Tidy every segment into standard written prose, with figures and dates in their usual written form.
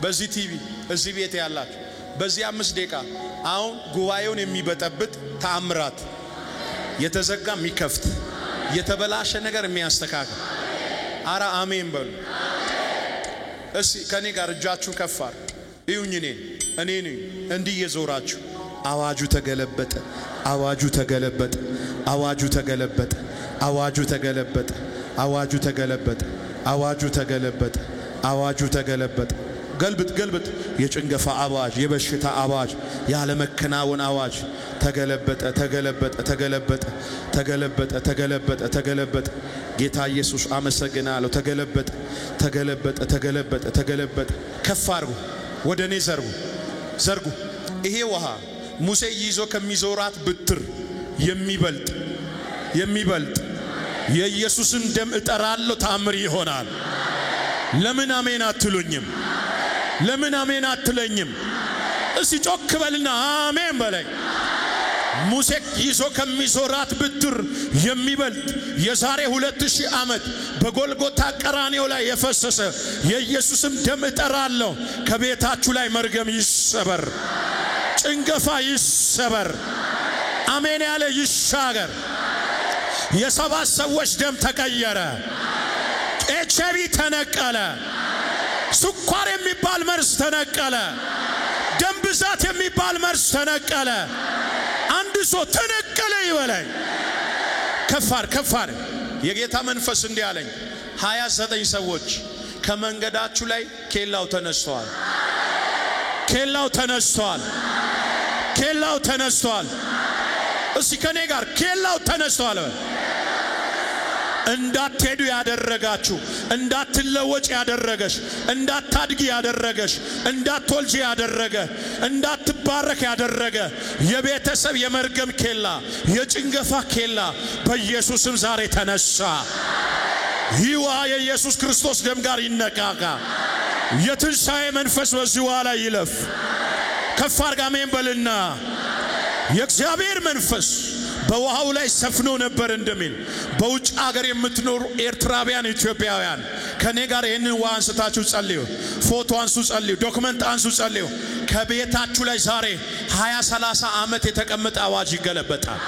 በዚህ ቲቪ እዚህ ቤት ያላችሁ በዚህ 5 ደቂቃ አሁን ጉባኤውን የሚበጠብጥ ተአምራት የተዘጋ የሚከፍት የተበላሸ ነገር የሚያስተካክል አራ አሜን በሉ። እሺ ከኔ ጋር እጃችሁ ከፋር ይሁን እኔ እንዲህ የዞራችሁ አዋጁ ተገለበጠ አዋጁ ተገለበጠ አዋጁ ተገለበጠ አዋጁ ተገለበጠ አዋጁ ተገለበጠ አዋጁ ተገለበጠ አዋጁ ተገለበጠ ገልብጥ የጭንገፋ አዋጅ የበሽታ አዋጅ ያለ መከናወን አዋጅ ተገለበጠ ተገለበጠ ተገለበጠ ተገለበጠ ተገለበጠ ተገለበጠ ጌታ ኢየሱስ አመሰግናለሁ ተገለበጠ ተገለበጠ ተገለበጠ ተገለበጠ ከፍ አድርጉ ወደኔ ዘርጉ ይሄ ውሃ ሙሴ ይዞ ከሚዞራት ብትር የሚበልጥ የኢየሱስን ደም እጠራለሁ ተአምር ይሆናል። ለምን አሜን አትሉኝም? ለምን አሜን አትለኝም? እስቲ ጮክ በልና አሜን በለኝ። ሙሴ ይዞ ከሚዞራት ብትር የሚበልጥ የዛሬ 2000 ዓመት በጎልጎታ ቀራንዮ ላይ የፈሰሰ የኢየሱስም ደም እጠራለሁ። ከቤታችሁ ላይ መርገም ይሰበር፣ ጭንገፋ ይሰበር፣ አሜን ያለ ይሻገር። የሰባት ሰዎች ደም ተቀየረ፣ ኤችአይቪ ተነቀለ፣ ስኳር የሚባል መርዝ ተነቀለ፣ ደም ብዛት የሚባል መርዝ ተነቀለ። አንድ ሰው ተነቀለ ይበለኝ። ከፋር የጌታ መንፈስ እንዲህ አለኝ 29 ሰዎች ከመንገዳችሁ ላይ ኬላው ተነስተዋል። እስቲ ከኔ ጋር ኬላው ተነስተዋል። እንዳትሄዱ ያደረጋችሁ እንዳትለወጭ ያደረገሽ እንዳታድጊ ያደረገሽ እንዳትወልጂ ያደረገ እንዳትባረክ ያደረገ የቤተሰብ የመርገም ኬላ የጭንገፋ ኬላ በኢየሱስም ዛሬ ተነሳ። ይዋ የኢየሱስ ክርስቶስ ደም ጋር ይነቃቃ። የትንሣኤ መንፈስ በዚህ ውሃ ላይ ይለፍ። ከፍ አድርጋ አሜን በልና የእግዚአብሔር መንፈስ በውሃው ላይ ሰፍኖ ነበር እንደሚል በውጭ ሀገር የምትኖሩ ኤርትራውያን ኢትዮጵያውያን ከኔ ጋር ይህንን ውሃ አንስታችሁ ጸልዩ። ፎቶ አንሱ ጸልዩ። ዶክመንት አንሱ ጸልዩ። ከቤታችሁ ላይ ዛሬ 20-30 ዓመት የተቀመጠ አዋጅ ይገለበጣል።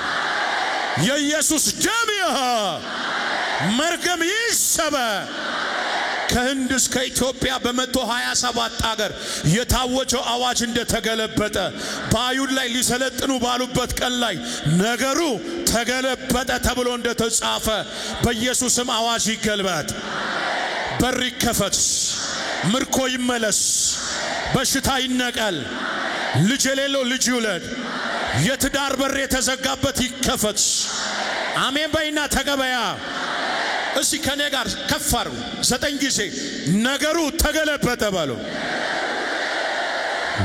የኢየሱስ ደም መርገም ይሰበር። ከህንድ እስከ ኢትዮጵያ በ127 ሀገር የታወጀው አዋጅ እንደተገለበጠ በአይሁድ ላይ ሊሰለጥኑ ባሉበት ቀን ላይ ነገሩ ተገለበጠ ተብሎ እንደተጻፈ በኢየሱስም አዋጅ ይገልበጥ። በር ይከፈት፣ ምርኮ ይመለስ፣ በሽታ ይነቀል፣ ልጅ የሌለው ልጅ ይውለድ፣ የትዳር በር የተዘጋበት ይከፈት። አሜን በይና ተቀበያ። እስቲ ከኔ ጋር ከፋሩ 9 ጊዜ ነገሩ ተገለበጠ ባሉ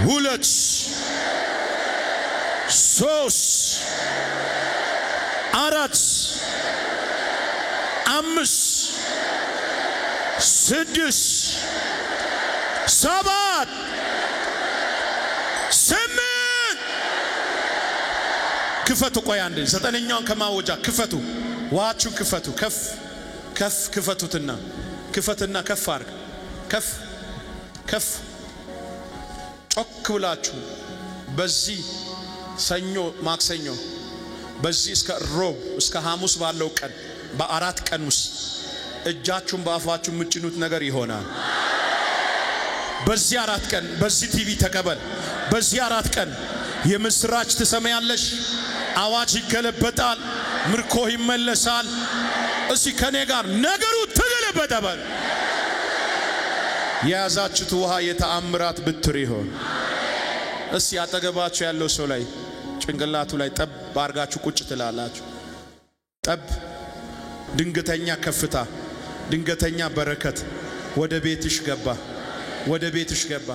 2 3 4 5 6 7 8 ክፈቱ። ቆይ አንዴ 9ኛውን ከማወጃ ክፈቱ። ዋቹ ክፈቱ። ክፈቱትና ከፍ አርግ። ከፍ ጮክ ብላችሁ በዚህ ሰኞ ማክሰኞ በዚህ እስከ ሮብ እስከ ሐሙስ ባለው ቀን በ4 ቀን ውስጥ እጃችሁን በአፋችሁ ምጭኑት ነገር ይሆናል። በዚህ 4 ቀን በዚህ ቲቪ ተቀበል። በዚህ 4 ቀን የምስራች ትሰማያለሽ። አዋጅ ይገለበጣል፣ ምርኮ ይመለሳል። እስቲ ከኔ ጋር ነገሩ ተገለበጠ በል። የያዛችሁት ውሃ የተአምራት ብትር ይሆን። እስቲ አጠገባችሁ ያለው ሰው ላይ ጭንቅላቱ ላይ ጠብ አርጋችሁ ቁጭ ትላላችሁ። ጠብ ድንገተኛ ከፍታ ድንገተኛ በረከት ወደ ቤትሽ ገባ።